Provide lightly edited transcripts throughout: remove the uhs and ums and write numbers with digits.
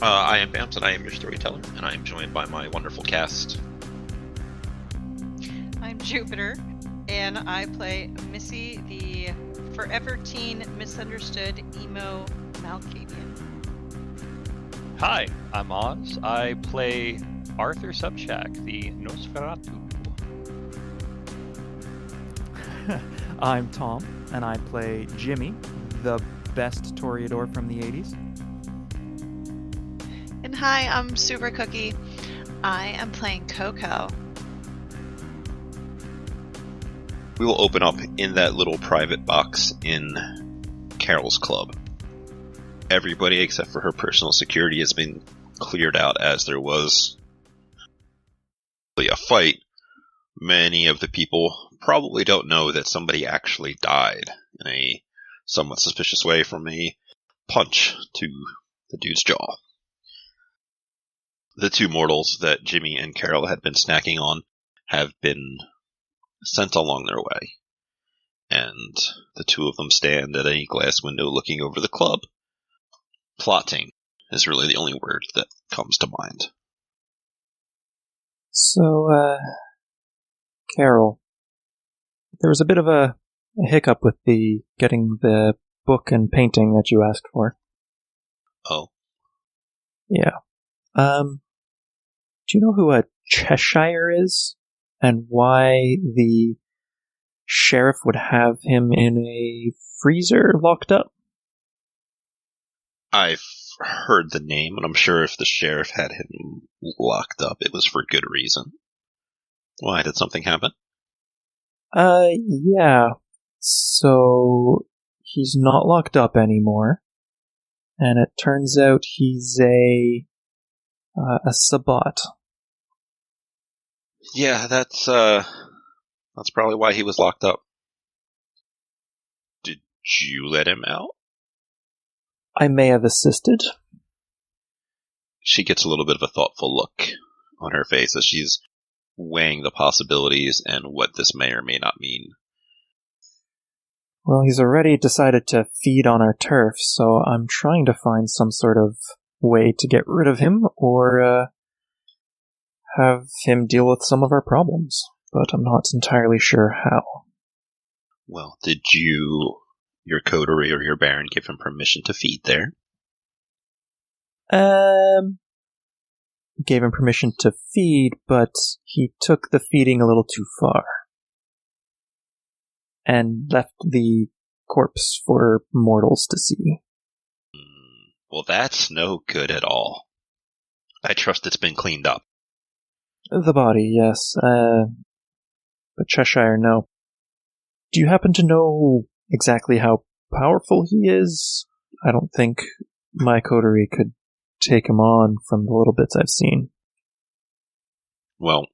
I am Bams, and I am your storyteller, and I am joined by my wonderful cast. I'm Jupiter, and I play Missy, the forever teen misunderstood emo Malkavian. Hi, I'm Oz. I play Arthur Subchak, the Nosferatu. I'm Tom, and I play Jimmy, the best Toreador from the 80s. And hi, I'm Super Cookie. I am playing Coco. We will open up in that little private box in Carol's club. Everybody except for her personal security has been cleared out, as there was a fight. Many of the people probably don't know that somebody actually died in a somewhat suspicious way from a punch to the dude's jaw. The two mortals that Jimmy and Carol had been snacking on have been sent along their way, and the two of them stand at a glass window looking over the club. Plotting is really the only word that comes to mind. So, Carol, there was a bit of a hiccup with getting the book and painting that you asked for. Oh? Yeah. Do you know who a Cheshire is? And why the sheriff would have him in a freezer locked up? I've heard the name, and I'm sure if the sheriff had him locked up, it was for good reason. Why, did something happen? Yeah. So, he's not locked up anymore. And it turns out he's a Sabbat. Yeah, that's probably why he was locked up. Did you let him out? I may have assisted. She gets a little bit of a thoughtful look on her face as she's weighing the possibilities and what this may or may not mean. Well, he's already decided to feed on our turf, so I'm trying to find some sort of way to get rid of him, or have him deal with some of our problems, but I'm not entirely sure how. Well, did your coterie or your baron, give him permission to feed there? Gave him permission to feed, but he took the feeding a little too far. And left the corpse for mortals to see. Well, that's no good at all. I trust it's been cleaned up. The body, yes. But Cheshire, no. Do you happen to know exactly how powerful he is? I don't think my coterie could take him on from the little bits I've seen. Well,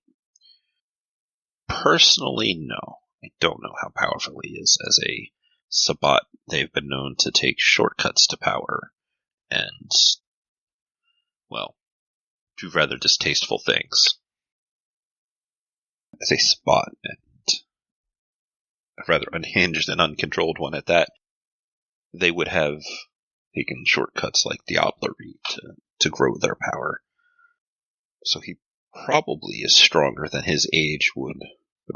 personally, no. I don't know how powerful he is. As a Sabbat, they've been known to take shortcuts to power and, well, do rather distasteful things. As a Sabbat, and a rather unhinged and uncontrolled one at that, they would have taken shortcuts like diablerie to grow their power. So he probably is stronger than his age would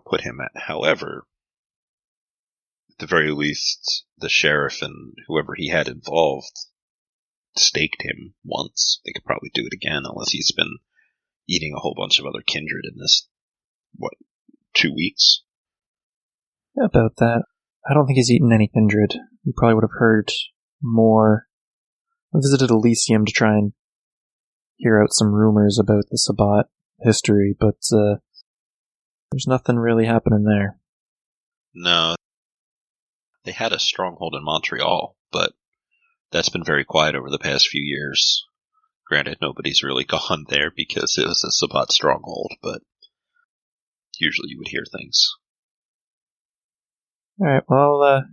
put him at. However, at the very least, the sheriff and whoever he had involved staked him once. They could probably do it again, unless he's been eating a whole bunch of other kindred in this, 2 weeks? About that. I don't think he's eaten any kindred. You probably would have heard more. I visited Elysium to try and hear out some rumors about the Sabbat history, but there's nothing really happening there. No. They had a stronghold in Montreal, but that's been very quiet over the past few years. Granted, nobody's really gone there because it was a Sabbat stronghold, but usually you would hear things. Alright, well, I'll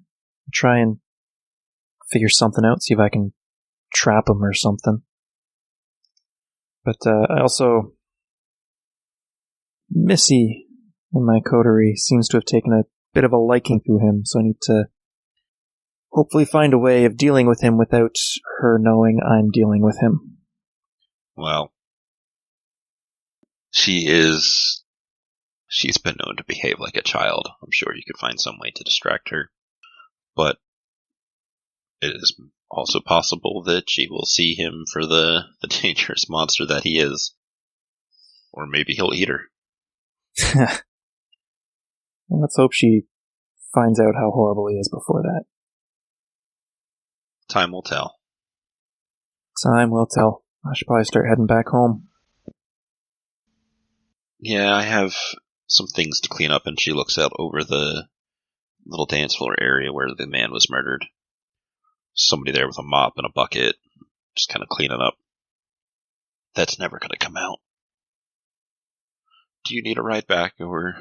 try and figure something out, see if I can trap him or something. But I also... Missy in my coterie seems to have taken a bit of a liking to him, so I need to hopefully find a way of dealing with him without her knowing I'm dealing with him. Well, she's been known to behave like a child. I'm sure you could find some way to distract her. But it is also possible that she will see him for the dangerous monster that he is. Or maybe he'll eat her. Well, let's hope she finds out how horrible he is before that. Time will tell. Time will tell. I should probably start heading back home. Yeah, I have some things to clean up, and she looks out over the little dance floor area where the man was murdered. Somebody there with a mop and a bucket, just kind of cleaning up. That's never going to come out. Do you need a ride back, or?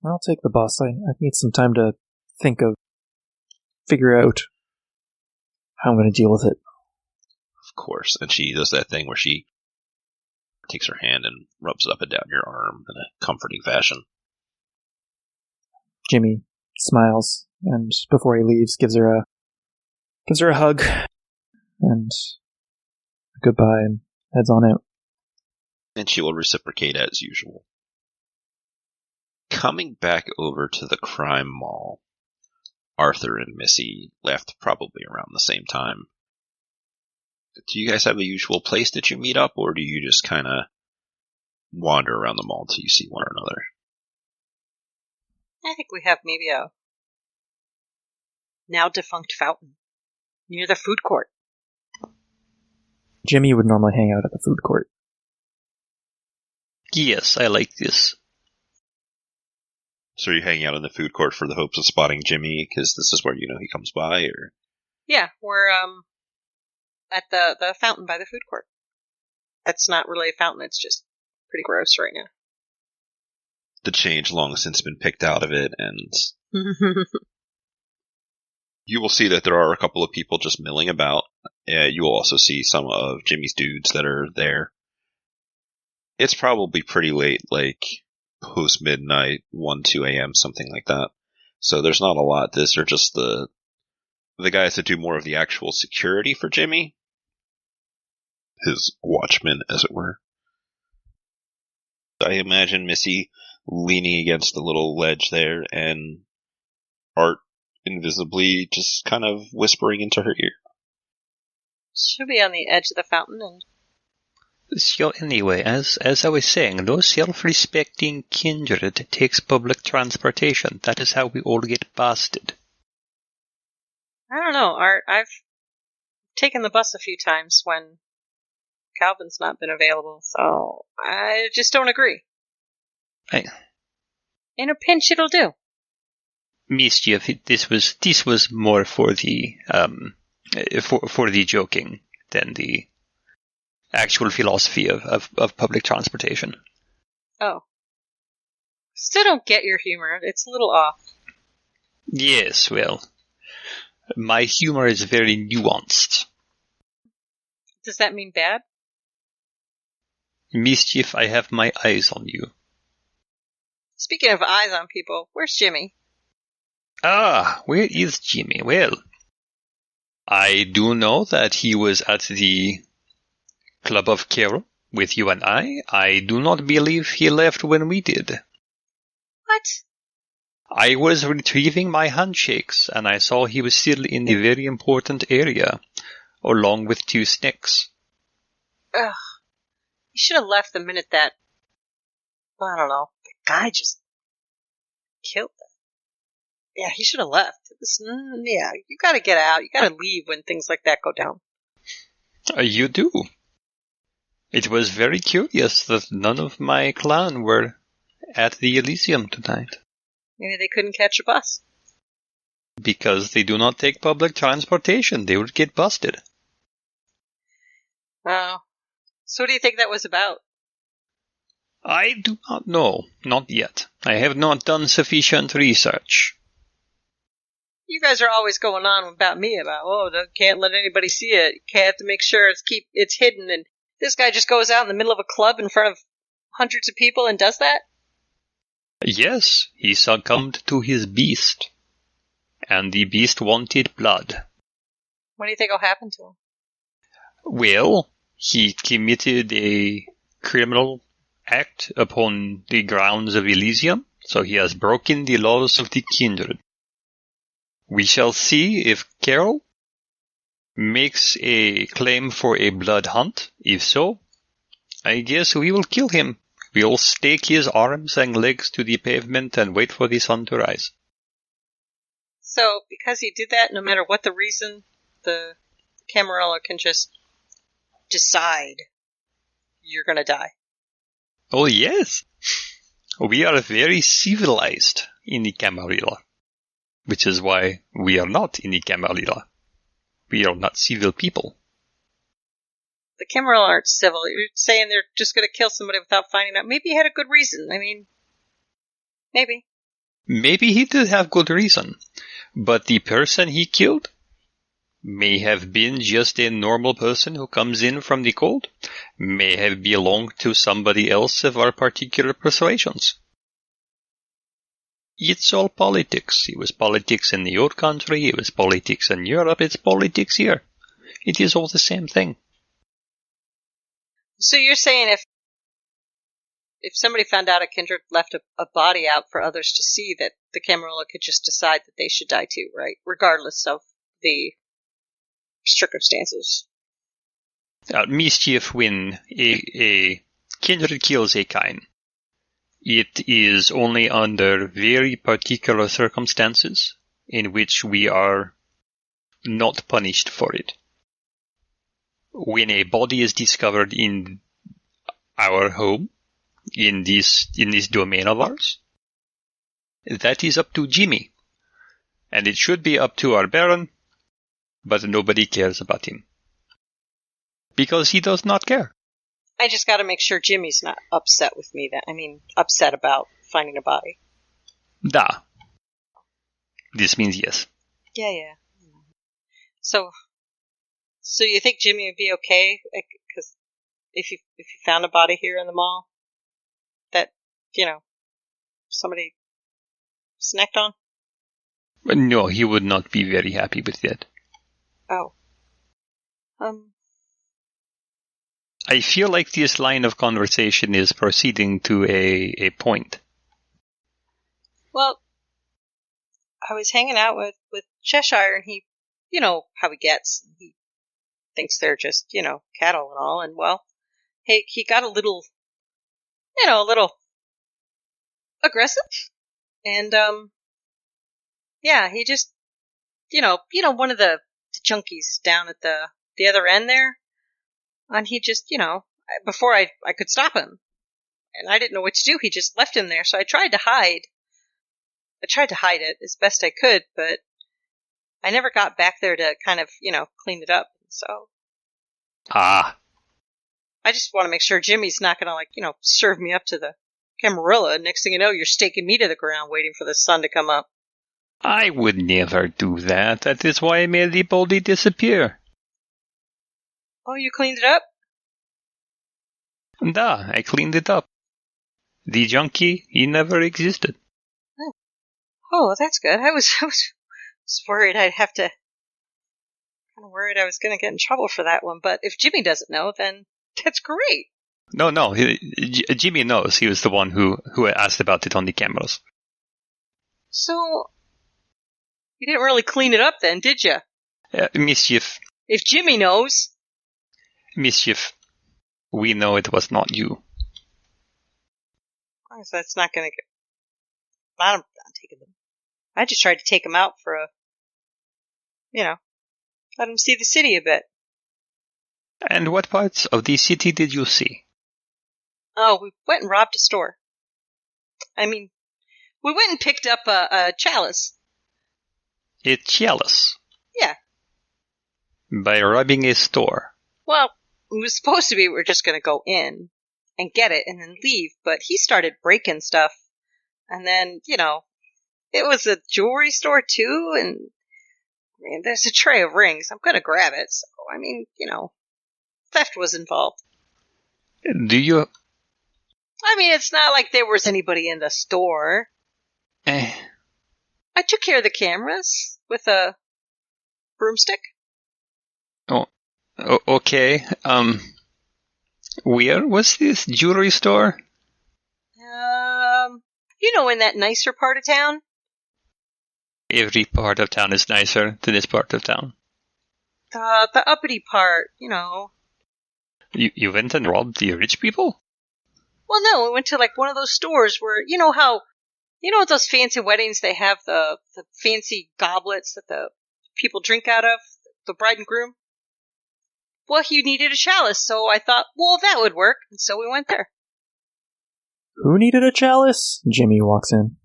I'll take the bus. I need some time to figure out how I'm going to deal with it. Of course. And she does that thing where she takes her hand and rubs it up and down your arm in a comforting fashion. Jimmy smiles, and before he leaves, gives her a hug and goodbye, and heads on out. And she will reciprocate as usual. Coming back over to the crime mall, Arthur and Missy left probably around the same time. Do you guys have a usual place that you meet up, or do you just kind of wander around the mall till you see one another? I think we have maybe a now defunct fountain near the food court. Jimmy would normally hang out at the food court. Yes, I like this. So are you hanging out in the food court for the hopes of spotting Jimmy, because this is where you know he comes by, or? Yeah, we're at the fountain by the food court. That's not really a fountain, it's just pretty gross right now. The change long since been picked out of it, and you will see that there are a couple of people just milling about. You will also see some of Jimmy's dudes that are there. It's probably pretty late, like post-midnight, 1, 2 a.m., something like that. So there's not a lot. These are just the guys that do more of the actual security for Jimmy. His watchmen, as it were. I imagine Missy leaning against the little ledge there, and Art invisibly just kind of whispering into her ear. Should be on the edge of the fountain. And So anyway, as I was saying, no self-respecting kindred takes public transportation. That is how we all get busted. I don't know, Art. I've taken the bus a few times when Calvin's not been available, so I just don't agree. In a pinch, it'll do. Mischief, this was more for the for the joking than the actual philosophy of public transportation. Oh. Still don't get your humor. It's a little off. Yes, well, my humor is very nuanced. Does that mean bad? Mischief, I have my eyes on you. Speaking of eyes on people, where's Jimmy? Ah, where is Jimmy? Well, I do know that he was at the Club of Carol with you and I. I do not believe he left when we did. What? I was retrieving my handshakes, and I saw he was still in a very important area, along with 2 snakes. Ugh. He should have left the minute that, I don't know, the guy just killed them. Yeah, he should have left. Yeah, you gotta get out. You gotta leave when things like that go down. You do. It was very curious that none of my clan were at the Elysium tonight. Maybe they couldn't catch a bus. Because they do not take public transportation. They would get busted. Oh. So what do you think that was about? I do not know. Not yet. I have not done sufficient research. You guys are always going on about me about, can't let anybody see it. Can't have to make sure it's hidden. And this guy just goes out in the middle of a club in front of hundreds of people and does that? Yes, he succumbed to his beast. And the beast wanted blood. What do you think will happen to him? Well, he committed a criminal act upon the grounds of Elysium, so he has broken the laws of the Kindred. We shall see if Carol makes a claim for a blood hunt. If so, I guess we will kill him. We'll stake his arms and legs to the pavement and wait for the sun to rise. So, because he did that, no matter what the reason, the Camarilla can just decide you're gonna die. Oh yes! We are very civilized in the Camarilla, which is why we are not in the Camarilla. We are not civil people. The Camarilla aren't civil. You're saying they're just gonna kill somebody without finding out. Maybe he had a good reason. I mean, maybe. Maybe he did have good reason, but the person he killed may have been just a normal person who comes in from the cold, may have belonged to somebody else of our particular persuasions. It's all politics. It was politics in the old country, it was politics in Europe, it's politics here. It is all the same thing. So you're saying if somebody found out a Kindred left a body out for others to see, that the Camarilla could just decide that they should die too, right? Regardless of the circumstances. Mischief when a Kindred kills a kind. It is only under very particular circumstances in which we are not punished for it. When a body is discovered in our home, in this domain of ours, that is up to Jimmy. And it should be up to our Baron, but nobody cares about him. Because he does not care. I just gotta make sure Jimmy's not upset with me. Upset about finding a body. Da. This means yes. Yeah. So you think Jimmy would be okay? Because if you found a body here in the mall that, somebody snacked on? No, he would not be very happy with that. Oh. I feel like this line of conversation is proceeding to a point. Well, I was hanging out with Cheshire, and he, you know how he gets. He thinks they're just, cattle and all. And, well, hey, he got a little aggressive. And, yeah, he just, one of the junkies down at the other end there. And he just, before I could stop him. And I didn't know what to do. He just left him there. So I tried to hide. It as best I could, but I never got back there to kind of, clean it up. So. Ah. I just want to make sure Jimmy's not going to, serve me up to the Camarilla. Next thing you know, you're staking me to the ground waiting for the sun to come up. I would never do that. That is why I made the body disappear. Oh, you cleaned it up? Da, I cleaned it up. The junkie, he never existed. Oh, that's good. I was worried I'd have to. Kind of worried I was going to get in trouble for that one. But if Jimmy doesn't know, then that's great. No. Jimmy knows. He was the one who asked about it on the cameras. So, you didn't really clean it up then, did you? Mischief. If Jimmy knows. Mischief. We know it was not you. So that's not going to get. I'm taking them. I just tried to take him out for let him see the city a bit. And what parts of the city did you see? Oh, we went and robbed a store. I mean, we went and picked up a chalice. A chalice? Yeah. By robbing a store? Well, it was supposed to be we were just going to go in and get it and then leave, but he started breaking stuff. And then, it was a jewelry store too, and there's a tray of rings. I'm going to grab it. So, theft was involved. Do you... It's not like there was anybody in the store. I took care of the cameras with a broomstick. Okay. Where was this jewelry store? In that nicer part of town. Every part of town is nicer than this part of town. The uppity part, You went and robbed the rich people? Well, no, we went to like one of those stores where, at those fancy weddings they have the fancy goblets that the people drink out of, the bride and groom? Well, he needed a chalice, so I thought, well, that would work, and so we went there. Who needed a chalice? Jimmy walks in.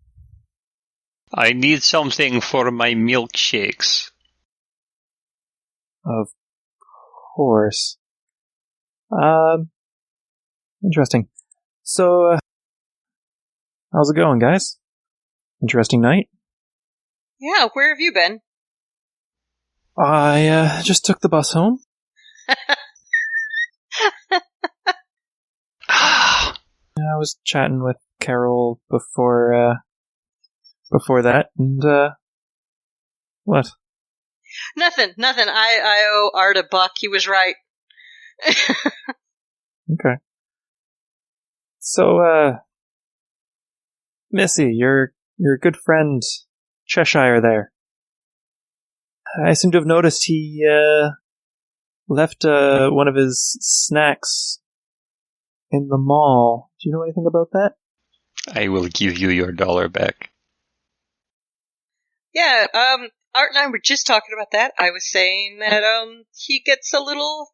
I need something for my milkshakes. Of course. Interesting. So, how's it going, guys? Interesting night? Yeah, where have you been? I, just took the bus home. I was chatting with Carol before that, and, what? Nothing. I owe Art a buck. He was right. Okay. So, Missy, your good friend Cheshire there. I seem to have noticed he, left, one of his snacks in the mall. Do you know anything about that? I will give you your $1 back. Yeah, Art and I were just talking about that. I was saying that, he gets a little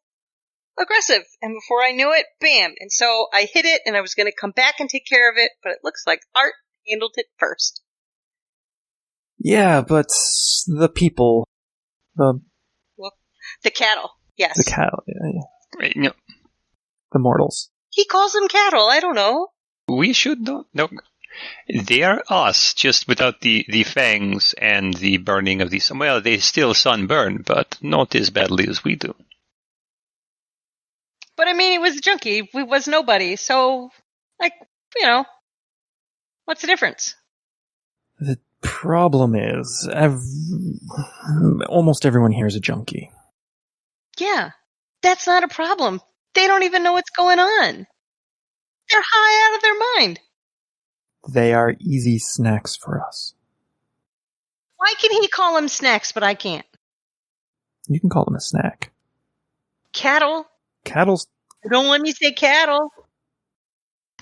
aggressive, and before I knew it, bam! And so I hid it, and I was going to come back and take care of it, but it looks like Art handled it first. Yeah, but the people, the cattle, yes. The cattle, yeah. No, The mortals. He calls them cattle, I don't know. we should not. No, they are us, just without the fangs and the burning of these. Well, they still sunburn, but not as badly as we do. But I mean, he was a junkie. We was nobody. So, what's the difference? The problem is, almost everyone here is a junkie. Yeah, that's not a problem. They don't even know what's going on. They're high out of their mind. They are easy snacks for us. Why can he call them snacks, but I can't? You can call them a snack. Cattle? Cattle's... Don't let me say cattle.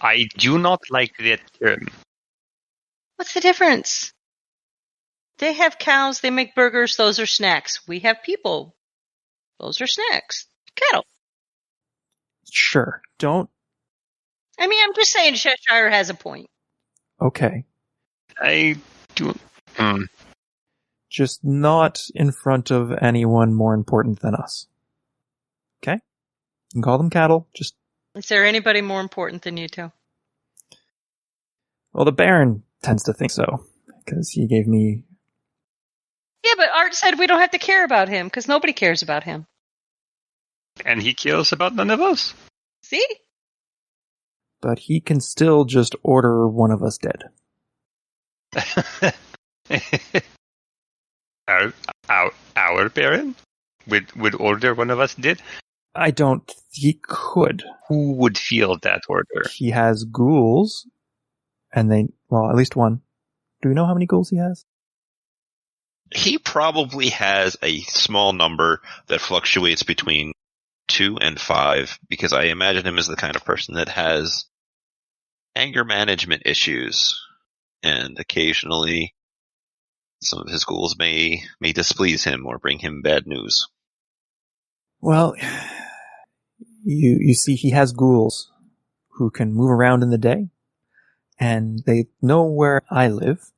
I do not like that term. What's the difference? They have cows, they make burgers, those are snacks. We have people. Those are snacks. Cattle. Sure. Don't... I mean, I'm just saying Cheshire has a point. Okay. I do... Just not in front of anyone more important than us. Okay? You can call them cattle, just... Is there anybody more important than you two? Well, the Baron tends to think so, because he gave me... Yeah, but Art said we don't have to care about him, because nobody cares about him. And he cares about none of us. See? But he can still just order one of us dead. Our Baron would order one of us dead? I don't... He could. Who would feel that order? He has ghouls, and they... Well, at least one. Do we know how many ghouls he has? He probably has a small number that fluctuates between 2 and 5, because I imagine him as the kind of person that has anger management issues, and occasionally some of his ghouls may displease him or bring him bad news. Well, you see, he has ghouls who can move around in the day, and they know where I live.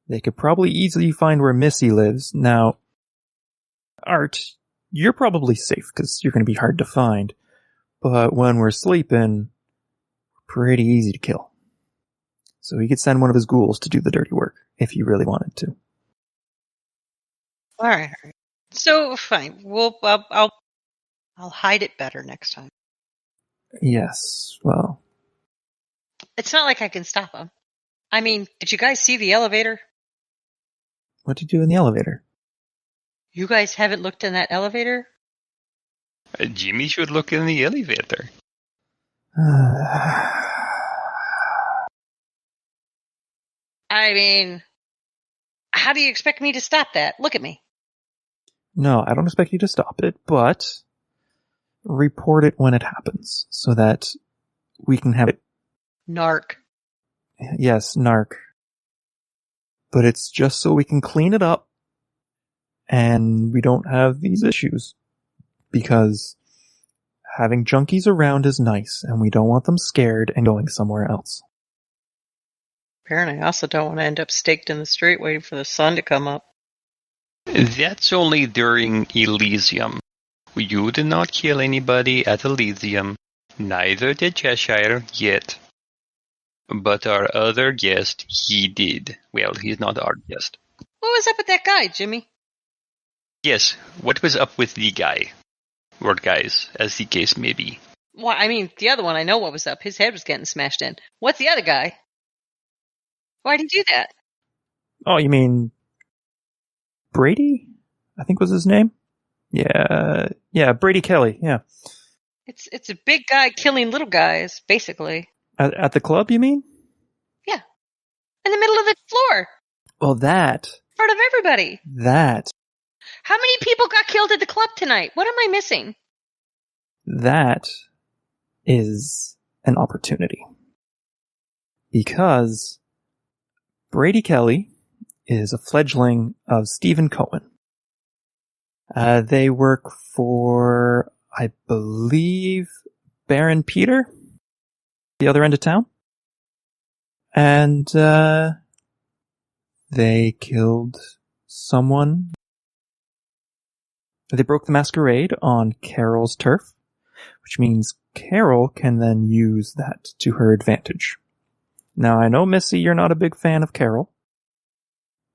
They could probably easily find where Missy lives. Now, Art, you're probably safe, because you're going to be hard to find. But when we're sleeping, pretty easy to kill. So he could send one of his ghouls to do the dirty work, if he really wanted to. All right. So, fine. I'll hide it better next time. Yes, well... It's not like I can stop him. I mean, did you guys see the elevator? What did you do in the elevator? You guys haven't looked in that elevator? Jimmy should look in the elevator. I mean, how do you expect me to stop that? Look at me. No, I don't expect you to stop it, but report it when it happens so that we can have it. Narc. Yes, narc. But it's just so we can clean it up and we don't have these issues. Because having junkies around is nice and we don't want them scared and going somewhere else. Apparently, I also don't want to end up staked in the street waiting for the sun to come up. That's only during Elysium. You did not kill anybody at Elysium. Neither did Cheshire yet. But our other guest, he did. Well, he's not our guest. What was up with that guy, Jimmy? Yes, what was up with the guy? Or guys, as the case may be. Well, I mean, the other one, I know what was up. His head was getting smashed in. What's the other guy? Why'd he do that? Oh, you mean Brady? I think was his name? Yeah, Brady Kelly, yeah. It's a big guy killing little guys, basically. At the club, you mean? Yeah. In the middle of the floor. Well, that. In front of everybody. That How many people got killed at the club tonight? What am I missing? is an opportunity. Because Brady Kelly is a fledgling of Stephen Cohen. They work for, I believe, Baron Peter, the other end of town. And they killed someone. They broke the masquerade on Carol's turf, which means Carol can then use that to her advantage. Now, I know, Missy, you're not a big fan of Carol,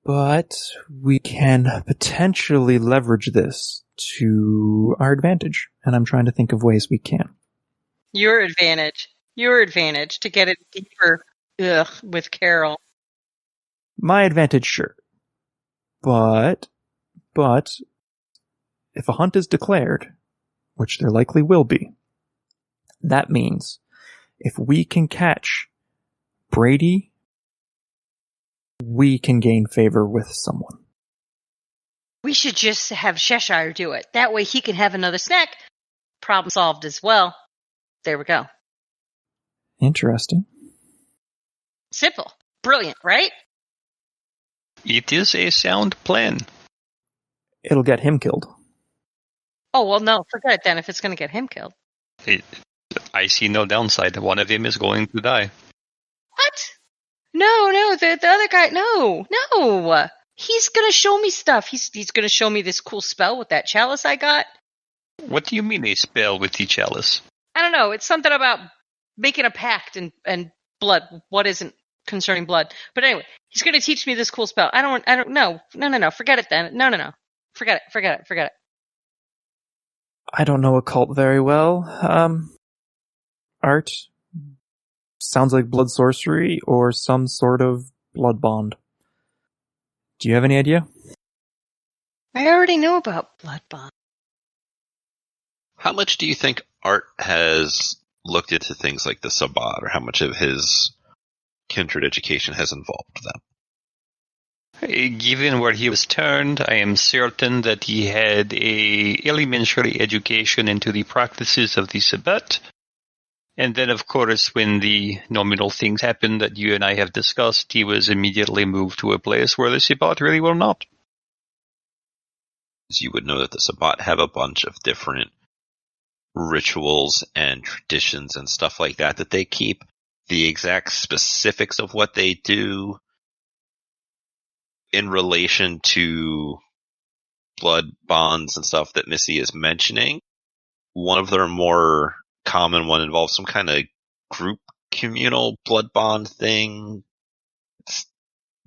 but we can potentially leverage this to our advantage, and I'm trying to think of ways we can. Your advantage to get it deeper with Carol. My advantage, sure. But if a hunt is declared, which there likely will be, that means if we can catch Brady, we can gain favor with someone. We should just have Cheshire do it. That way he can have another snack. Problem solved as well. There we go. Interesting. Simple. Brilliant, right? It is a sound plan. It'll get him killed. Oh, well, no, forget it then if it's going to get him killed. I see no downside. One of them is going to die. What? No, the other guy, no. He's going to show me stuff. He's going to show me this cool spell with that chalice I got. What do you mean a spell with the chalice? I don't know. It's something about making a pact and blood. What isn't concerning blood? But anyway, he's going to teach me this cool spell. I don't know. No. Forget it then. No. Forget it. I don't know occult very well. Art sounds like blood sorcery or some sort of blood bond. Do you have any idea? I already know about blood bond. How much do you think Art has looked into things like the Sabbat, or how much of his Kindred education has involved them? Given where he was turned, I am certain that he had a elementary education into the practices of the Sabbat. And then, of course, when the nominal things happened that you and I have discussed, he was immediately moved to a place where the Sabbat really were not. You would know that the Sabbat have a bunch of different rituals and traditions and stuff like that they keep. The exact specifics of what they do in relation to blood bonds and stuff that Missy is mentioning, one of their more common one involves some kind of group communal blood bond thing.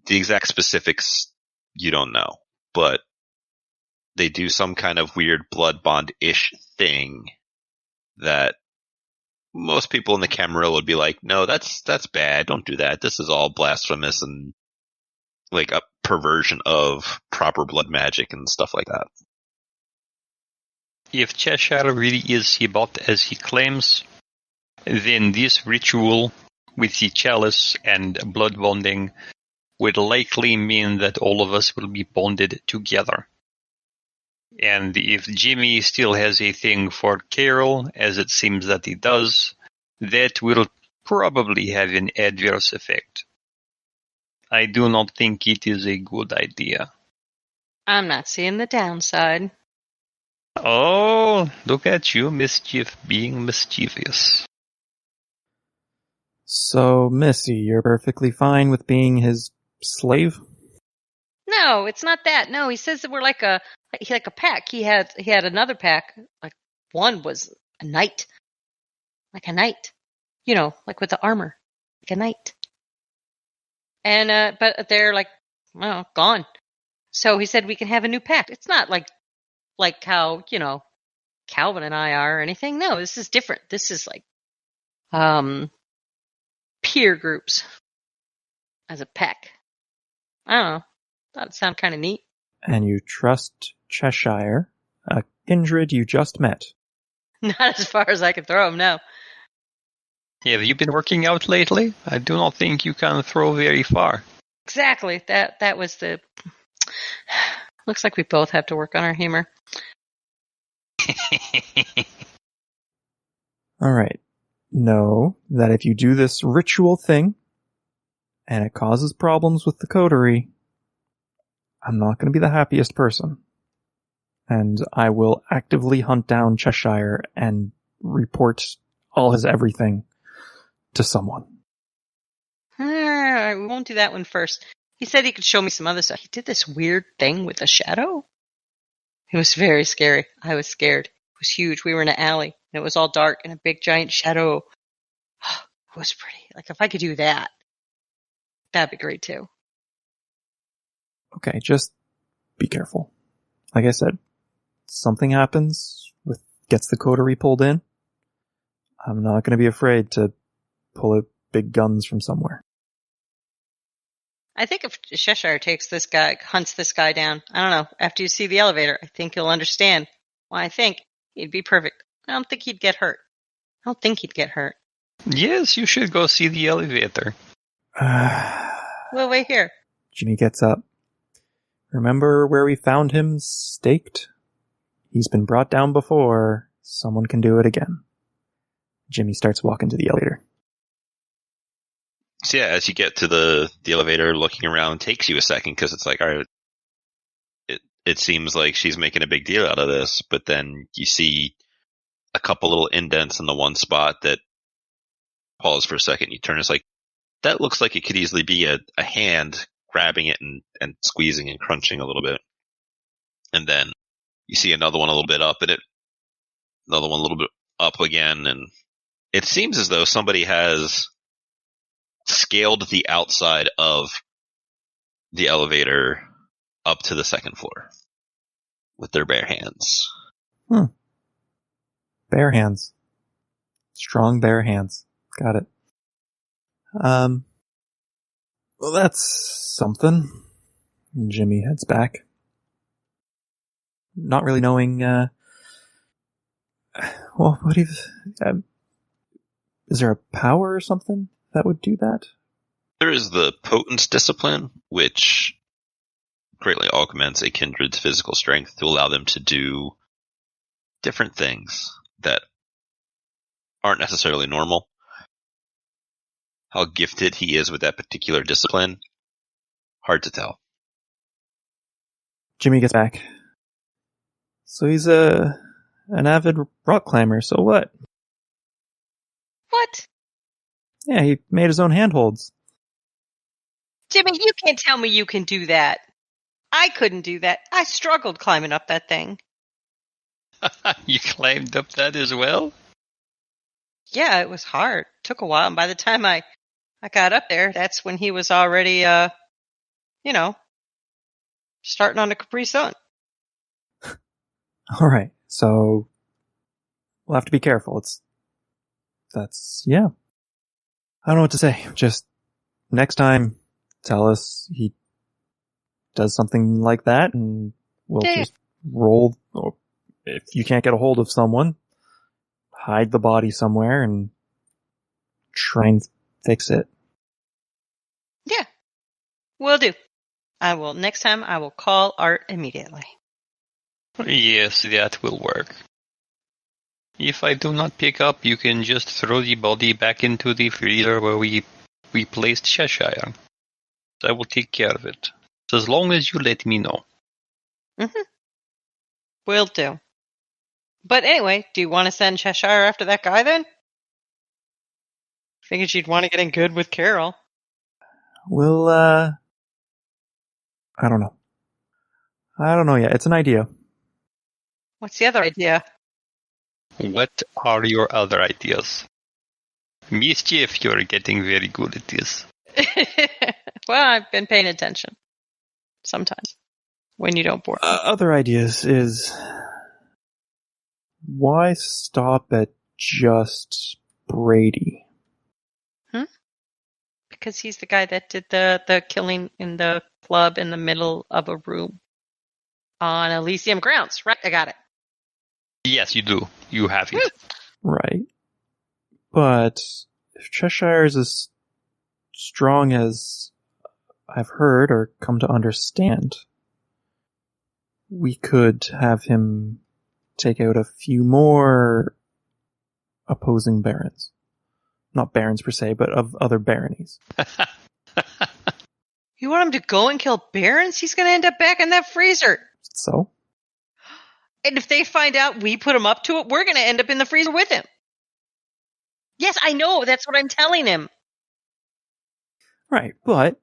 The exact specifics you don't know, but they do some kind of weird blood bond-ish thing that most people in the Camarilla would be like, no, that's bad. Don't do that. This is all blasphemous and like a perversion of proper blood magic and stuff like that. If Cheshire really is Sebot as he claims, then this ritual with the chalice and blood bonding would likely mean that all of us will be bonded together. And if Jimmy still has a thing for Carol, as it seems that he does, that will probably have an adverse effect. I do not think it is a good idea. I'm not seeing the downside. Oh, look at you, mischief being mischievous. So, Missy, you're perfectly fine with being his slave? No, it's not that. No, he says that we're like a pack. He had another pack. Like one was a knight, like a knight, like with the armor, like a knight. And but they're like, well, gone. So he said we can have a new pack. It's not like how Calvin and I are or anything. No, this is different. This is like peer groups as a pack. I don't know. Thought it sounded kind of neat. And you trust Cheshire, a kindred you just met. Not as far as I can throw him, no. Have you been working out lately? I do not think you can throw very far. Exactly. That was the... Looks like we both have to work on our humor. Alright. Know that if you do this ritual thing, and it causes problems with the coterie, I'm not going to be the happiest person. And I will actively hunt down Cheshire and report all his everything to someone. We won't do that one first. He said he could show me some other stuff. He did this weird thing with a shadow. It was very scary. I was scared. It was huge. We were in an alley, and it was all dark, and a big giant shadow. It was pretty. Like, if I could do that, that'd be great, too. Okay, just be careful. Like I said, something happens, gets the coterie pulled in. I'm not going to be afraid to pull out big guns from somewhere. I think if Cheshire hunts this guy down, I don't know, after you see the elevator, I think you'll understand why I think he'd be perfect. I don't think he'd get hurt. Yes, you should go see the elevator. We'll wait here. Jimmy gets up. Remember where we found him staked? He's been brought down before. Someone can do it again. Jimmy starts walking to the elevator. So yeah, as you get to the elevator, looking around takes you a second because it's like, all right, it seems like she's making a big deal out of this, but then you see a couple little indents in the one spot that pause for a second. You turn, it's like, that looks like it could easily be a hand grabbing it and squeezing and crunching a little bit. And then you see another one a little bit up and another one a little bit up again. And it seems as though somebody has scaled the outside of the elevator up to the second floor with their bare hands. Bare hands. Strong bare hands. Got it. Well, that's something. Jimmy heads back. Not really knowing, well, what if, is there a power or something that would do that? There is the Potence discipline, which greatly augments a kindred's physical strength to allow them to do different things that aren't necessarily normal. How gifted he is with that particular discipline, hard to tell. Jimmy gets back. So he's an avid rock climber, so what? What? Yeah, he made his own handholds. Jimmy, you can't tell me you can do that. I couldn't do that. I struggled climbing up that thing. You climbed up that as well? Yeah, it was hard. It took a while, and by the time I got up there, that's when he was already, starting on a Capri Sun. Alright, so we'll have to be careful. Yeah. I don't know what to say. Just next time, tell us he does something like that, and we'll just roll, or if you can't get a hold of someone, hide the body somewhere and try and fix it. Yeah, will do. Next time I will call Art immediately. Yes, that will work. If I do not pick up, you can just throw the body back into the freezer where we placed Cheshire. I will take care of it. So as long as you let me know. Mm-hmm. Will do. But anyway, do you want to send Cheshire after that guy then? Figured she'd want to get in good with Carol. Well, I don't know. I don't know yet. It's an idea. What's the other idea? What are your other ideas? Mischief, you're getting very good at this. Well, I've been paying attention. Sometimes. When you don't bore me. Other ideas is, why stop at just Brady? Because he's the guy that did the killing in the club in the middle of a room on Elysium grounds. Right, I got it. Yes, you do. You have it. Right. But if Cheshire is as strong as I've heard or come to understand, we could have him take out a few more opposing barons. Not barons per se, but of other baronies. You want him to go and kill barons? He's going to end up back in that freezer. So? And if they find out we put him up to it, we're going to end up in the freezer with him. Yes, I know. That's what I'm telling him. Right, but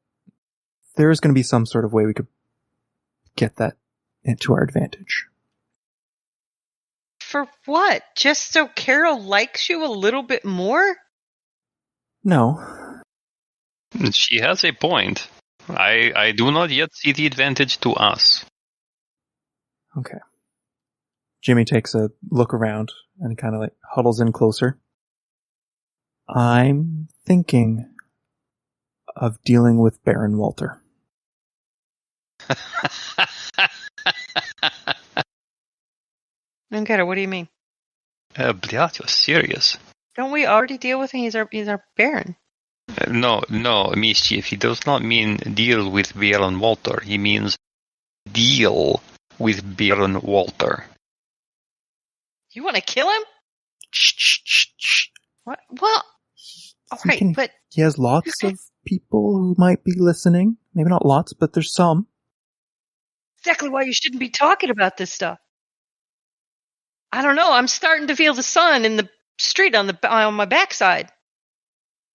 there's going to be some sort of way we could get that into our advantage. For what? Just so Carol likes you a little bit more? No. She has a point. I do not yet see the advantage to us. Okay. Jimmy takes a look around and kind of like huddles in closer. I'm thinking of dealing with Baron Walter. I don't get it. What do you mean? Bliat, you're serious. Don't we already deal with him? He's our Baron. No, Mischief. He does not mean deal with Baron Walter. He means deal with Baron Walter. You want to kill him? Shh. What? Well, all right, but He has lots of people who might be listening. Maybe not lots, but there's some. exactly why you shouldn't be talking about this stuff. I don't know. I'm starting to feel the sun in the street on my backside.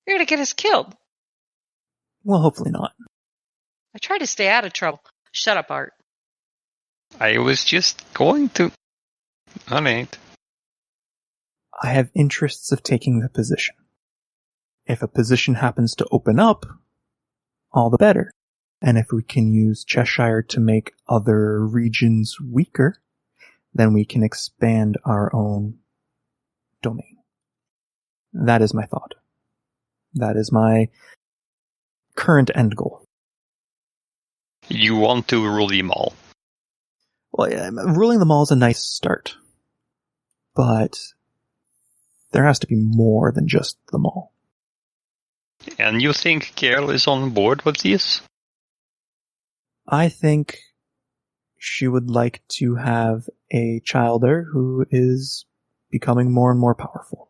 You're gonna get us killed. Well, hopefully not. I try to stay out of trouble. Shut up, Art. I was just going to... Alright. I have interests of taking the position. If a position happens to open up, all the better. And if we can use Cheshire to make other regions weaker, then we can expand our own domain. That is my thought. That is my current end goal. You want to rule them all. Well, yeah, ruling them all is a nice start. But there has to be more than just them all. And you think Carol is on board with this? I think she would like to have a childer who is becoming more and more powerful.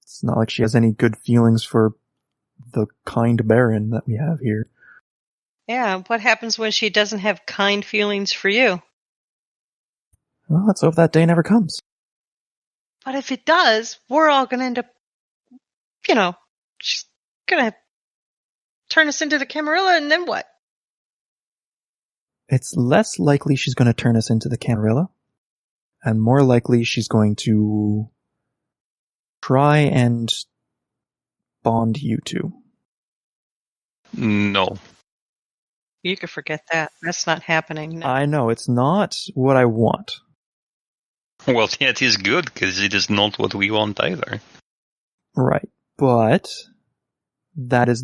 It's not like she has any good feelings for the kind Baron that we have here. Yeah, what happens when she doesn't have kind feelings for you? Well, let's hope that day never comes. But if it does, we're all going to end up, she's going to turn us into the Camarilla, and then what? It's less likely she's going to turn us into the Camarilla, and more likely she's going to try and bond you two. No. You could forget that. That's not happening. No. I know, it's not what I want. Well, that is good, because it is not what we want either. Right, but that is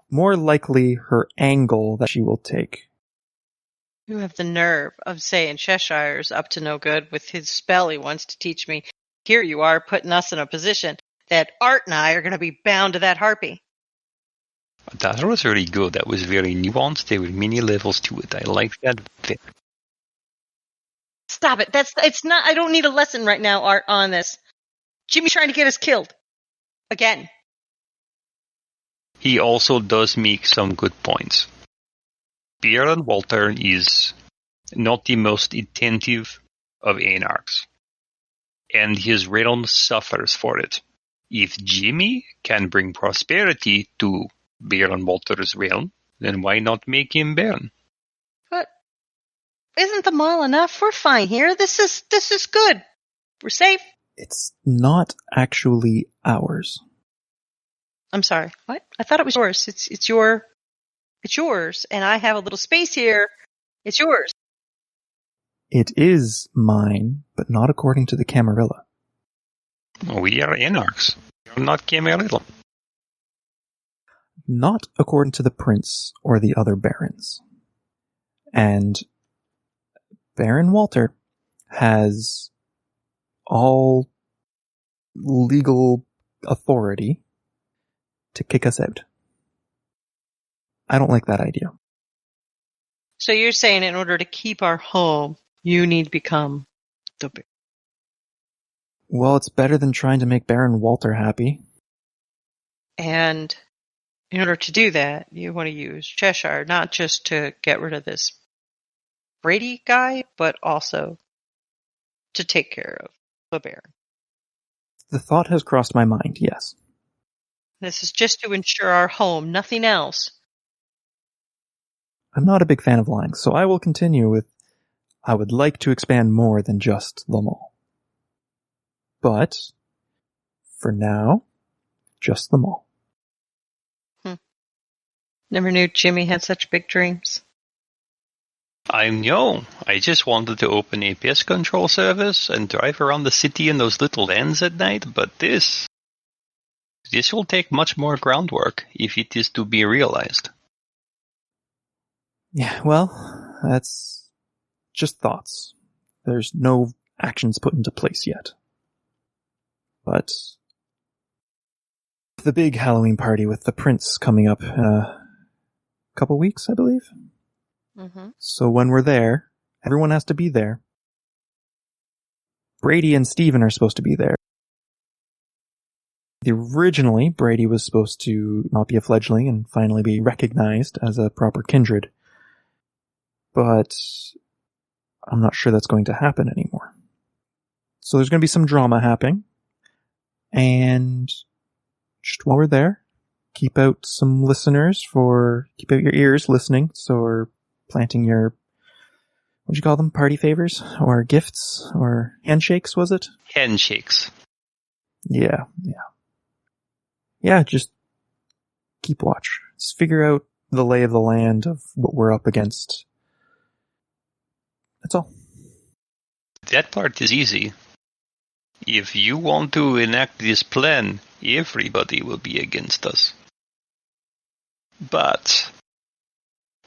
more likely her angle that she will take. You have the nerve of saying Cheshire's up to no good with his spell he wants to teach me. Here you are putting us in a position that Art and I are going to be bound to that harpy. That was really good. That was very nuanced. There were many levels to it. I like that. Stop it. It's not. I don't need a lesson right now, Art, on this. Jimmy's trying to get us killed. Again. He also does make some good points. Baron Walter is not the most attentive of anarchs, and his realm suffers for it. If Jimmy can bring prosperity to Baron Walter's realm, then why not make him Baron? But isn't the mall enough? We're fine here. This is good. We're safe. It's not actually ours. I'm sorry. What? I thought it was yours. It's yours, and I have a little space here. It's yours. It is mine, but not according to the Camarilla. We are anarchs. We are not Camarilla. Not according to the prince or the other barons. And Baron Walter has all legal authority to kick us out. I don't like that idea. So you're saying in order to keep our home, you need to become the Baron. Well, it's better than trying to make Baron Walter happy. And in order to do that, you want to use Cheshire, not just to get rid of this Brady guy, but also to take care of the Baron. The thought has crossed my mind, yes. This is just to ensure our home, nothing else. I'm not a big fan of lying, so I will continue with, I would like to expand more than just the mall. But, for now, just the mall. Never knew Jimmy had such big dreams. I know. I just wanted to open a pest control service and drive around the city in those little vans at night, but this will take much more groundwork if it is to be realized. Yeah, well, that's just thoughts. There's no actions put into place yet. But the big Halloween party with the prince coming up in a couple weeks, I believe. Mm-hmm. So when we're there, everyone has to be there. Brady and Steven are supposed to be there. Originally, Brady was supposed to not be a fledgling and finally be recognized as a proper kindred. But I'm not sure that's going to happen anymore. So there's going to be some drama happening. And just while we're there, keep out your ears listening. So we're planting your, what'd you call them? Party favors? Or gifts? Or handshakes, was it? Handshakes. Yeah. Yeah, just keep watch. Just figure out the lay of the land of what we're up against. That's all. That part is easy. If you want to enact this plan, everybody will be against us. But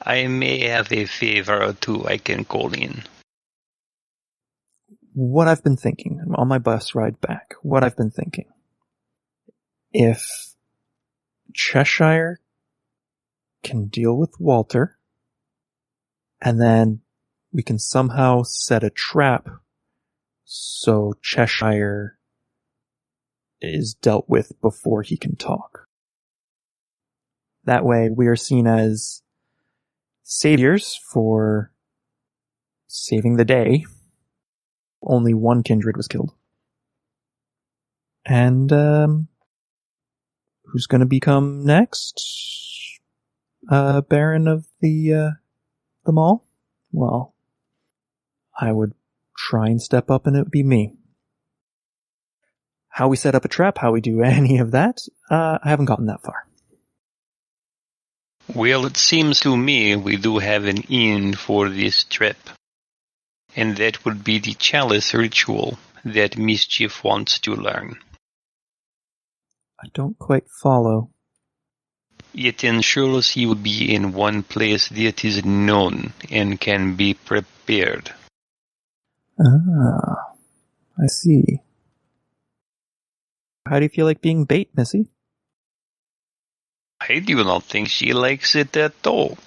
I may have a favor or two I can call in. What I've been thinking, on my bus ride back, if Cheshire can deal with Walter, and then we can somehow set a trap so Cheshire is dealt with before he can talk. That way we are seen as saviors for saving the day. Only one kindred was killed. And, who's gonna become next? Baron of the mall? Well, I would try and step up and it would be me. How we set up a trap, how we do any of that, I haven't gotten that far. Well, it seems to me we do have an in for this trip. And that would be the chalice ritual that Mischief wants to learn. I don't quite follow. It ensures he will be in one place that is known and can be prepared. Ah, I see. How do you feel like being bait, Missy? I do not think she likes it at all.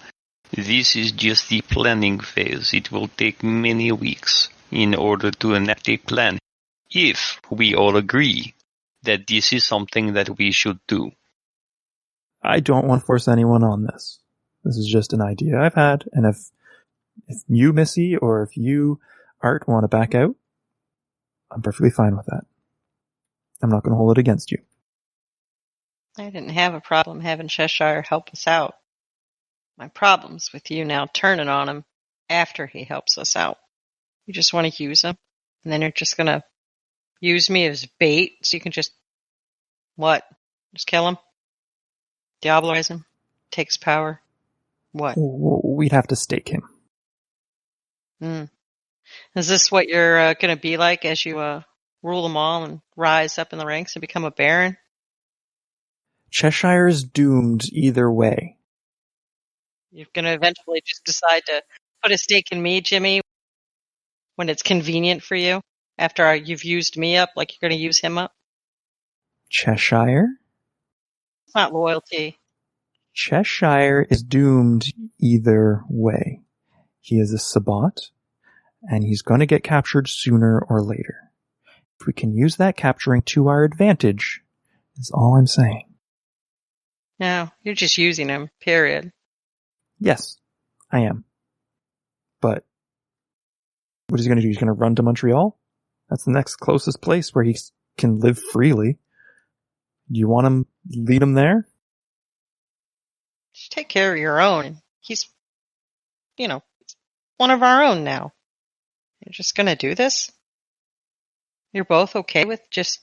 This is just the planning phase. It will take many weeks in order to enact a plan, if we all agree that this is something that we should do. I don't want to force anyone on this. This is just an idea I've had, and if you, Missy, or if you, Art, want to back out, I'm perfectly fine with that. I'm not going to hold it against you. I didn't have a problem having Cheshire help us out. My problem's with you now turning on him after he helps us out. You just want to use him, and then you're just going to use me as bait so you can just, what? Just kill him? Diabolize him? Take his power? What? We'd have to stake him. Is this what you're going to be like as you rule them all and rise up in the ranks and become a baron? Cheshire's doomed either way. You're going to eventually just decide to put a stake in me, Jimmy, when it's convenient for you, after you've used me up, like you're going to use him up? Cheshire? It's not loyalty. Cheshire is doomed either way. He is a Sabbat, and he's going to get captured sooner or later. If we can use that capturing to our advantage, is all I'm saying. No, you're just using him, period. Yes, I am. But what is he going to do? He's going to run to Montreal? That's the next closest place where he can live freely. Do you want him, lead him there? Just take care of your own. He's, one of our own now. You're just going to do this? You're both okay with just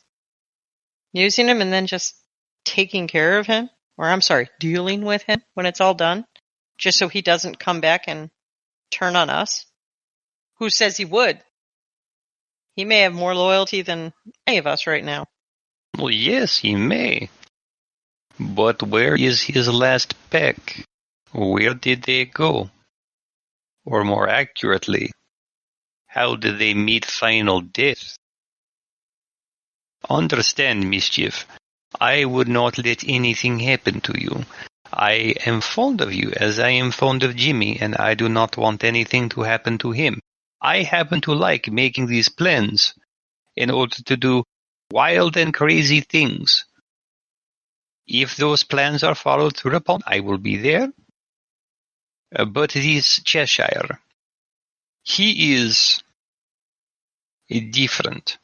using him and then just taking care of him? Or, I'm sorry, dealing with him when it's all done? Just so he doesn't come back and turn on us? Who says he would? He may have more loyalty than any of us right now. Well, yes, he may. But where is his last pack? Where did they go? Or more accurately, how did they meet final death? Understand, Mischief, I would not let anything happen to you. I am fond of you as I am fond of Jimmy, and I do not want anything to happen to him. I happen to like making these plans in order to do wild and crazy things. If those plans are followed through upon, I will be there. But this Cheshire, he is different.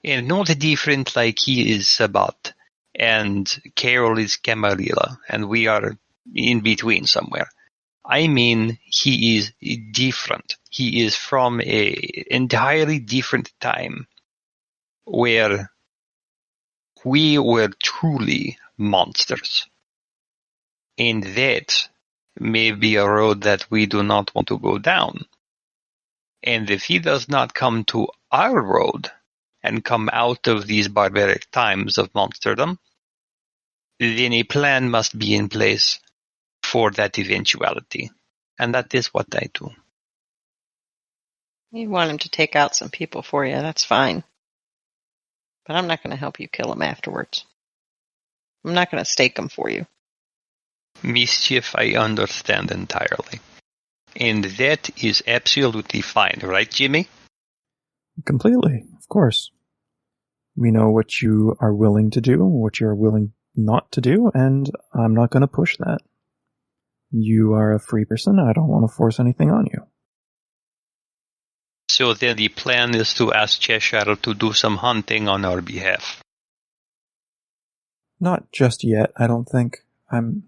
And not different like he is Sabat, and Carol is Camarilla, and we are in between somewhere. I mean, he is different. He is from an entirely different time, where we were truly monsters. And that may be a road that we do not want to go down. And if he does not come to our road and come out of these barbaric times of monsterdom, then a plan must be in place for that eventuality. And that is what I do. You want him to take out some people for you, that's fine. But I'm not going to help you kill him afterwards. I'm not going to stake him for you. Mischief, I understand entirely. And that is absolutely fine, right, Jimmy? Completely, of course. We know what you are willing to do, what you are willing not to do, and I'm not going to push that. You are a free person. I don't want to force anything on you. So then the plan is to ask Cheshire to do some hunting on our behalf. Not just yet, I don't think. You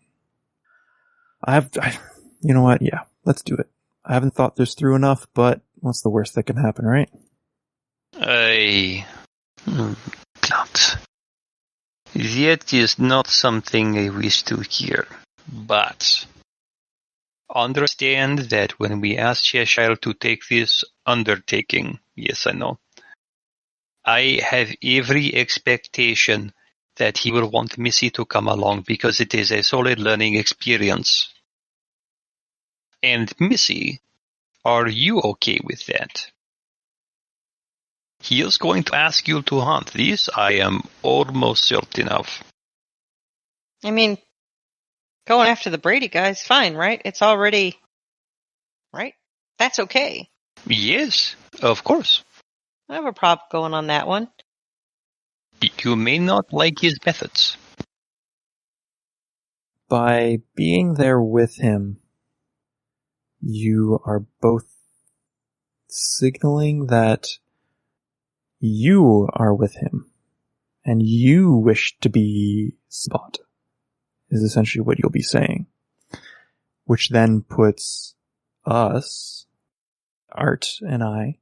know what? Yeah, let's do it. I haven't thought this through enough, but what's the worst that can happen, right? Not. That is not something I wish to hear. But understand that when we ask Cheshire to take this undertaking, yes, I know, I have every expectation that he will want Missy to come along because it is a solid learning experience. And Missy, are you okay with that? He is going to ask you to hunt. This I am almost certain of. I mean, going after the Brady guy's fine, right? It's already... Right? That's okay. Yes, of course. I have a problem going on that one. You may not like his methods. By being there with him, you are both signaling that you are with him and you wish to be Spot, is essentially what you'll be saying. Which then puts us, Art and I,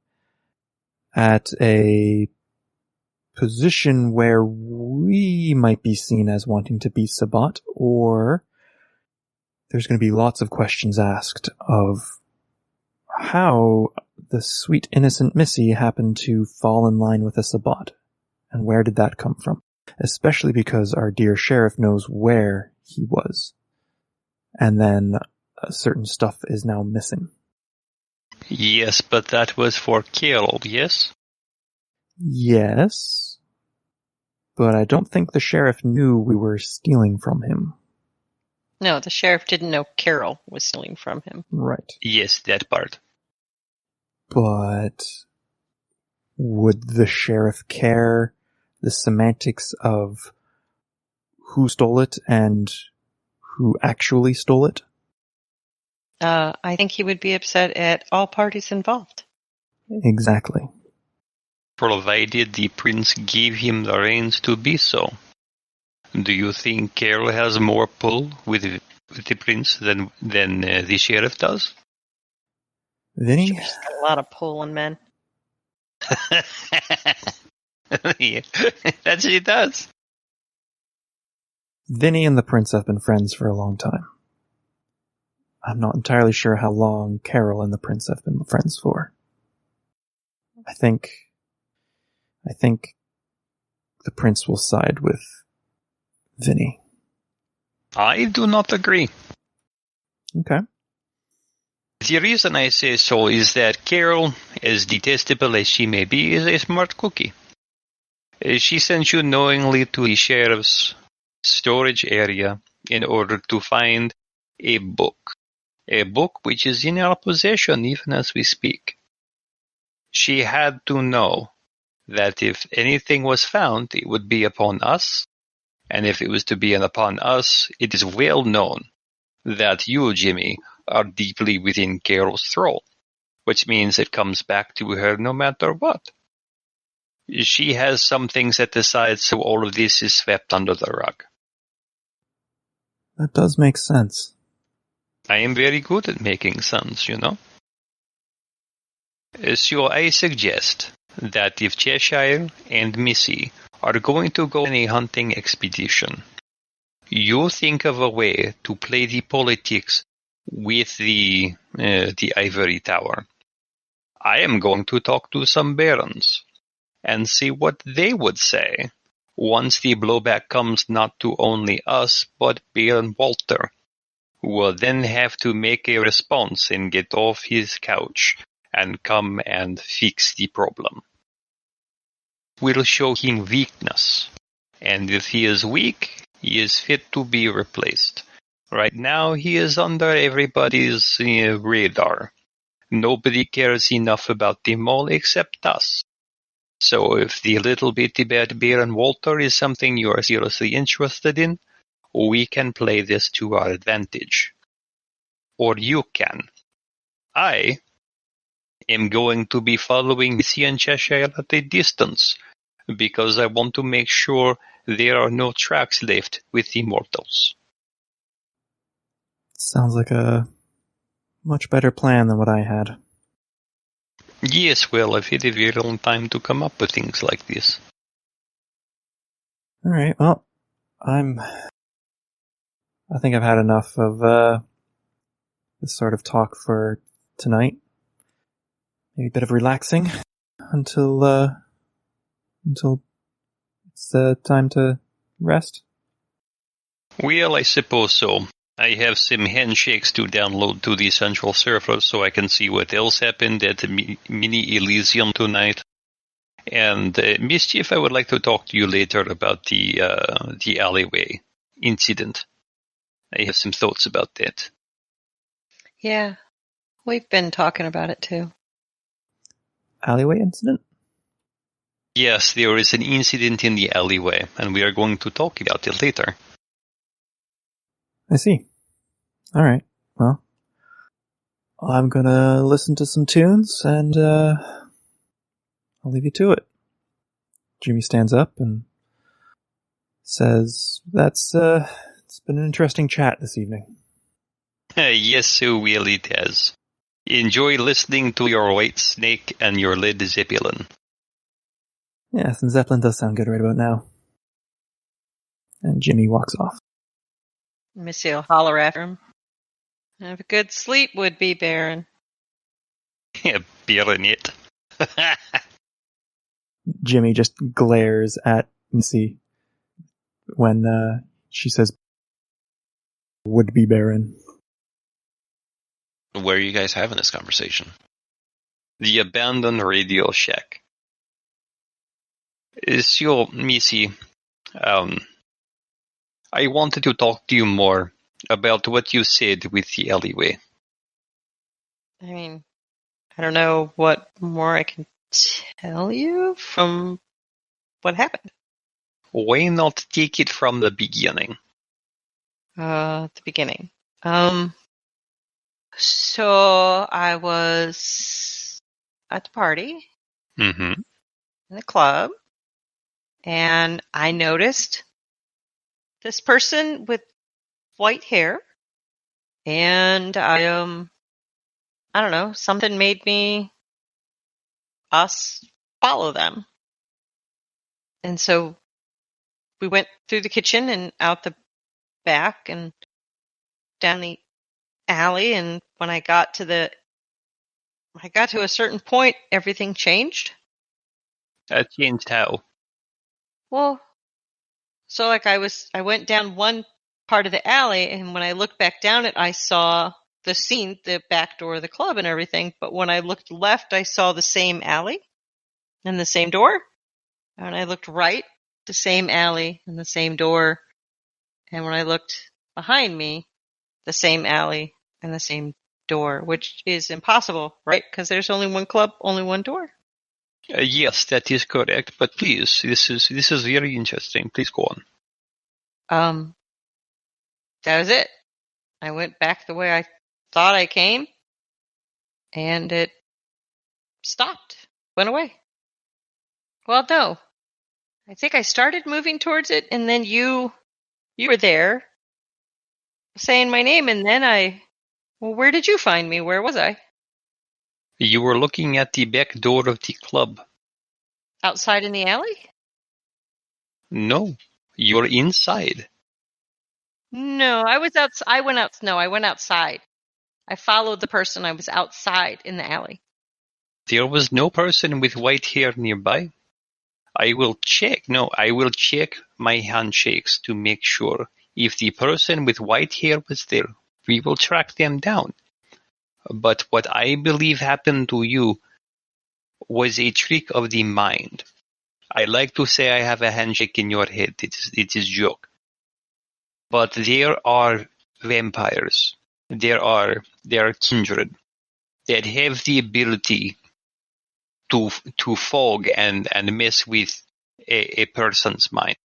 at a position where we might be seen as wanting to be Sabat, or there's going to be lots of questions asked of how the sweet innocent Missy happened to fall in line with a Sabat, and where did that come from? Especially because our dear sheriff knows where he was, and then certain stuff is now missing. Yes, but that was for Carol, yes? Yes, but I don't think the sheriff knew we were stealing from him. No, the sheriff didn't know Carol was stealing from him. Right. Yes, that part. But would the sheriff care the semantics of who stole it and who actually stole it? I think he would be upset at all parties involved. Exactly. Provided the prince gave him the reins to be so. Do you think Carol has more pull with the prince than the sheriff does? Vinny? She's got a lot of pulling men. Yeah, that she does. Vinny and the prince have been friends for a long time. I'm not entirely sure how long Carol and the prince have been friends for. I think the prince will side with Vinny. I do not agree. Okay. The reason I say so is that Carol, as detestable as she may be, is a smart cookie. She sent you knowingly to the sheriff's storage area in order to find a book which is in our possession even as we speak. She had to know that if anything was found, it would be upon us, and if it was to be upon us, it is well known that you, Jimmy, are deeply within Carol's thrall, which means it comes back to her no matter what. She has some things set aside, so all of this is swept under the rug. That does make sense. I am very good at making sense, you know. So I suggest that if Cheshire and Missy are going to go on a hunting expedition, you think of a way to play the politics with the ivory tower. I am going to talk to some barons and see what they would say once the blowback comes not to only us, but Baron Walter, who will then have to make a response and get off his couch and come and fix the problem. We'll show him weakness, and if he is weak, he is fit to be replaced. Right now, he is under everybody's radar. Nobody cares enough about the mole except us. So if the little bitty bad Baron Walter is something you are seriously interested in, we can play this to our advantage. Or you can. I am going to be following Missy and Cheshire at a distance, because I want to make sure there are no tracks left with the mortals. Sounds like a much better plan than what I had. Yes, well, I've had a very long time to come up with things like this. Alright, well, I think I've had enough of this sort of talk for tonight. Maybe a bit of relaxing until it's time to rest? Well, I suppose so. I have some handshakes to download to the central server so I can see what else happened at the Mini Elysium tonight. And Mischief, I would like to talk to you later about the alleyway incident. I have some thoughts about that. Yeah, we've been talking about it too. Alleyway incident? Yes, there is an incident in the alleyway, and we are going to talk about it later. I see. Alright, well, I'm gonna listen to some tunes, and I'll leave you to it. Jimmy stands up and says, it's been an interesting chat this evening. Yes, so well it has. Enjoy listening to your White Snake and your Led Zeppelin. Yes, and Zeppelin does sound good right about now. And Jimmy walks off. Missy will holler after him. Have a good sleep, would-be Baron. Baronet. Jimmy just glares at Missy when she says, would-be Baron. Where are you guys having this conversation? The abandoned radio shack. So, Missy, I wanted to talk to you more about what you said with the alleyway. I mean, I don't know what more I can tell you from what happened. Why not take it from the beginning? At the beginning. So I was at the party Mm-hmm. in the club, and I noticed this person with white hair, and I don't know, something made us follow them. And so we went through the kitchen and out the back and down the alley, and when I got to a certain point, everything changed. That changed how? Well, so like I went down one part of the alley, and when I looked back down it, I saw the scene, the back door of the club and everything. But when I looked left, I saw the same alley and the same door. And I looked right, the same alley and the same door. And when I looked behind me, the same alley and the same door, which is impossible, right? Because there's only one club, only one door. Yes, that is correct. But please, this is very interesting. Please go on. That was it. I went back the way I thought I came, and it stopped, went away. Well, no. I think I started moving towards it, and then you were there saying my name, and then well, where did you find me? Where was I? You were looking at the back door of the club. Outside in the alley? No, you're inside. No, I was out. I went outside. I followed the person. I was outside in the alley. There was no person with white hair nearby. I will check my handshakes to make sure if the person with white hair was there. We will track them down. But what I believe happened to you was a trick of the mind. I like to say I have a handshake in your head. It is joke. But there are vampires. There are kindred that have the ability to fog and mess with a person's mind.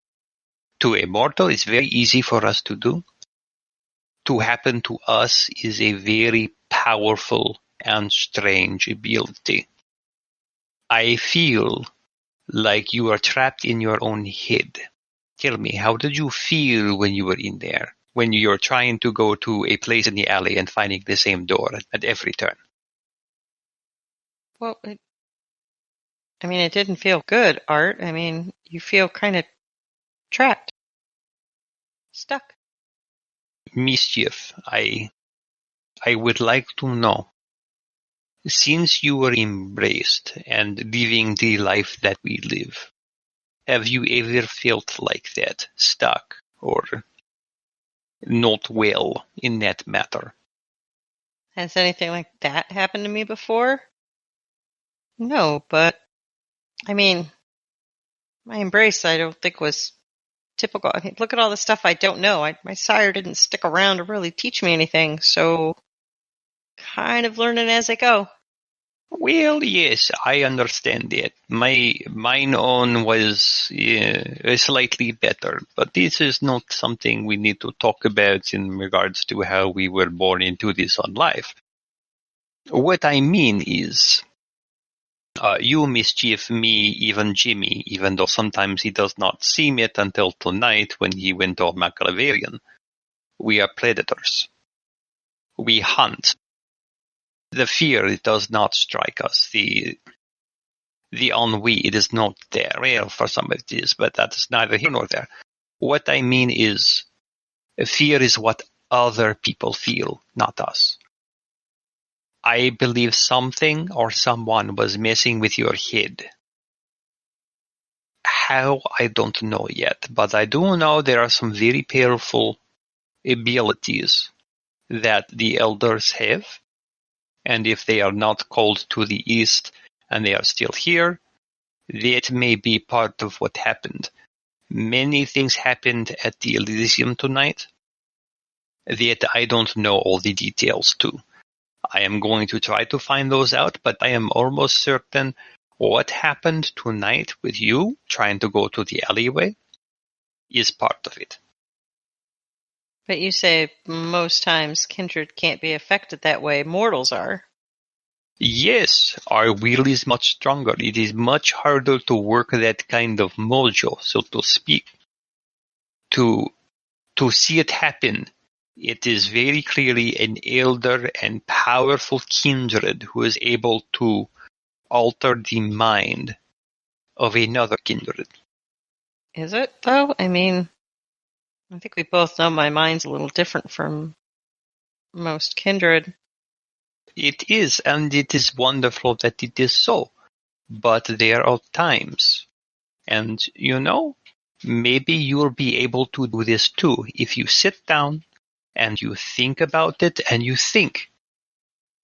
To a mortal, it's very easy for us to do. To happen to us is a very powerful and strange ability. I feel like you are trapped in your own head. Tell me, how did you feel when you were in there? When you're trying to go to a place in the alley and finding the same door at every turn? Well, it didn't feel good, Art. I mean, you feel kind of trapped. Stuck. Mischief, I would like to know, since you were embraced and living the life that we live, Have you ever felt like that, stuck, or not well in that matter? Has anything like that happened to me before? No, but I mean, my embrace I don't think was typical. I mean, look at all the stuff I don't know. My sire didn't stick around to really teach me anything, so kind of learning as I go. Well, yes, I understand it. Mine own was slightly better, but this is not something we need to talk about in regards to how we were born into this on life. What I mean is, you mischief me, even Jimmy, even though sometimes he does not seem it until tonight when he went all Machiavellian. We are predators. We hunt. The fear, it does not strike us. The ennui, it is not there. Well, for some it is, but that is neither here nor there. What I mean is, fear is what other people feel, not us. I believe something or someone was messing with your head. How, I don't know yet, but I do know there are some very powerful abilities that the elders have, and if they are not called to the east and they are still here, that may be part of what happened. Many things happened at the Elysium tonight that I don't know all the details to. I am going to try to find those out, but I am almost certain what happened tonight with you trying to go to the alleyway is part of it. But you say most times Kindred can't be affected that way. Mortals are. Yes, our will is much stronger. It is much harder to work that kind of mojo, so to speak. To see it happen, it is very clearly an elder and powerful kindred who is able to alter the mind of another kindred. Is it, though? I mean, I think we both know my mind's a little different from most Kindred. It is, and it is wonderful that it is so. But there are times, and maybe you'll be able to do this too if you sit down and you think about it and you think,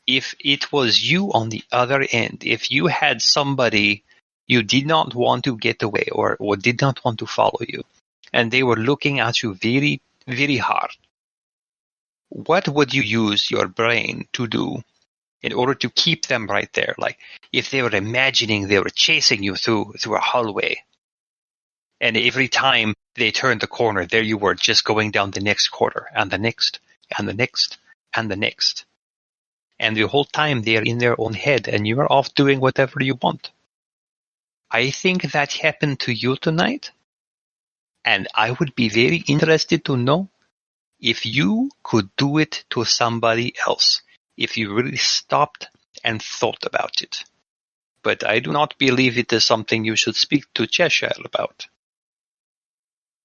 if it was you on the other end, if you had somebody you did not want to get away or did not want to follow you, and they were looking at you very, very hard, what would you use your brain to do in order to keep them right there? Like, if they were imagining they were chasing you through a hallway, and every time they turned the corner, there you were, just going down the next corner, and the next, and the next, and the next. And the whole time they're in their own head, and you are off doing whatever you want. I think that happened to you tonight, and I would be very interested to know if you could do it to somebody else, if you really stopped and thought about it. But I do not believe it is something you should speak to Cheshire about.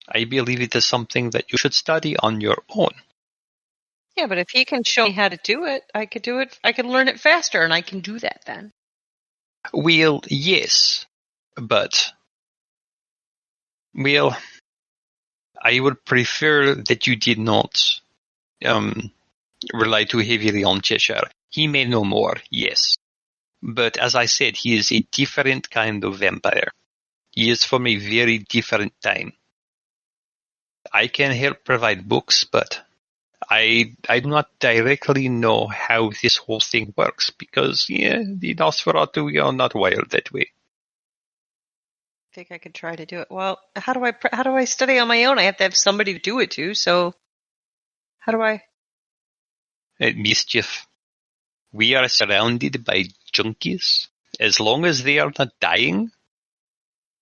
I believe it is something that you should study on your own. Yeah, but if he can show me how to do it, I could do it. I can learn it faster, and I can do that then. Well, yes, but I would prefer that you did not rely too heavily on Cheshire. He may know more, yes. But as I said, he is a different kind of vampire. He is from a very different time. I can help provide books, but I do not directly know how this whole thing works, because, the Nosferatu are not wired that way. I think I could try to do it. Well, how do I study on my own? I have to have somebody to do it to, so how do I? Mischief. We are surrounded by junkies. As long as they are not dying,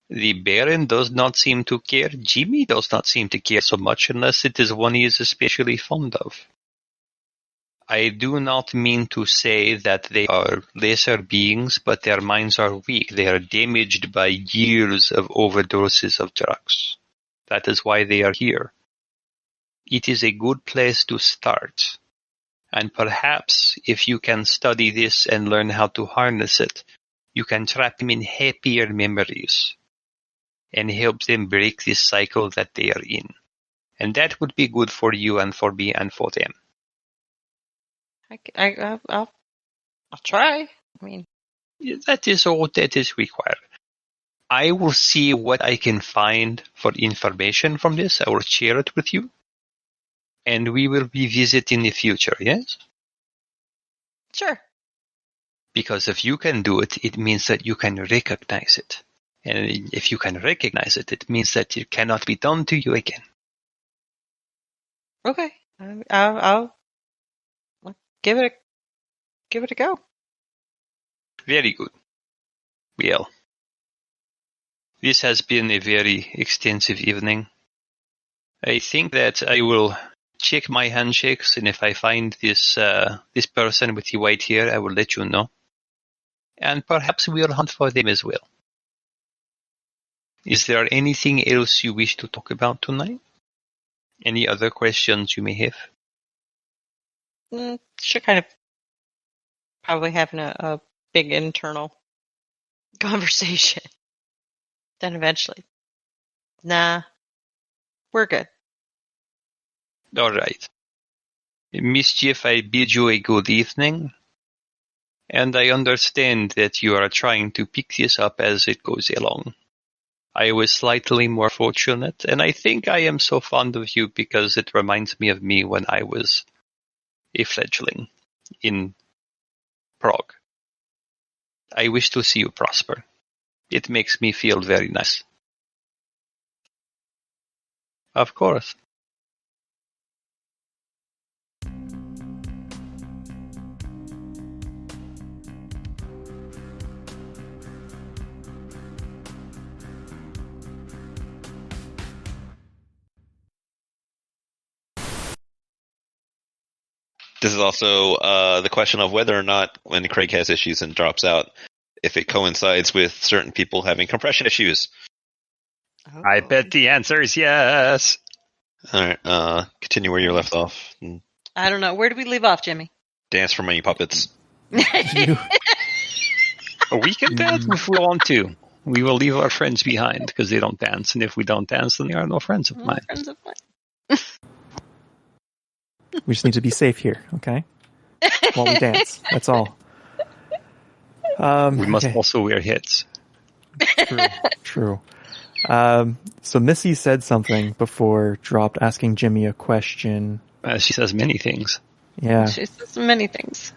the Baron does not seem to care. Jimmy does not seem to care so much unless it is one he is especially fond of. I do not mean to say that they are lesser beings, but their minds are weak. They are damaged by years of overdoses of drugs. That is why they are here. It is a good place to start. And perhaps, if you can study this and learn how to harness it, you can trap them in happier memories. and help them break this cycle that they are in. And that would be good for you and for me and for them. I'll try. I mean, That is all that is required. I will see what I can find for information from this. I will share it with you. And we will revisit in the future, yes? sure. Because if you can do it, it means that you can recognize it. And if you can recognize it, it means that it cannot be done to you again. Okay. I'll give it a go. Very good. Well, this has been a very extensive evening. I think that I will check my handshakes, and if I find this person with the white hair, I will let you know. And perhaps we'll hunt for them as well. Is there anything else you wish to talk about tonight? Any other questions you may have? Should kind of probably having a big internal conversation. Then eventually, nah, we're good. All right. Mischief, I bid you a good evening. And I understand that you are trying to pick this up as it goes along. I was slightly more fortunate, and I think I am so fond of you because it reminds me of me when I was a fledgling in Prague. I wish to see you prosper. It makes me feel very nice. Of course. This is also the question of whether or not, when Craig has issues and drops out, if it coincides with certain people having compression issues. I bet the answer is yes. All right, continue where you left off. I don't know. Where did we leave off, Jimmy? Dance for money puppets. We can dance if we want to. We will leave our friends behind because they don't dance, and if we don't dance, then they are no friends of mine. Friends of mine. We just need to be safe here, okay? While we dance. That's all. We must okay. also wear hits. True. So Missy said something before dropped asking Jimmy a question. She says many things. Yeah. She says many things.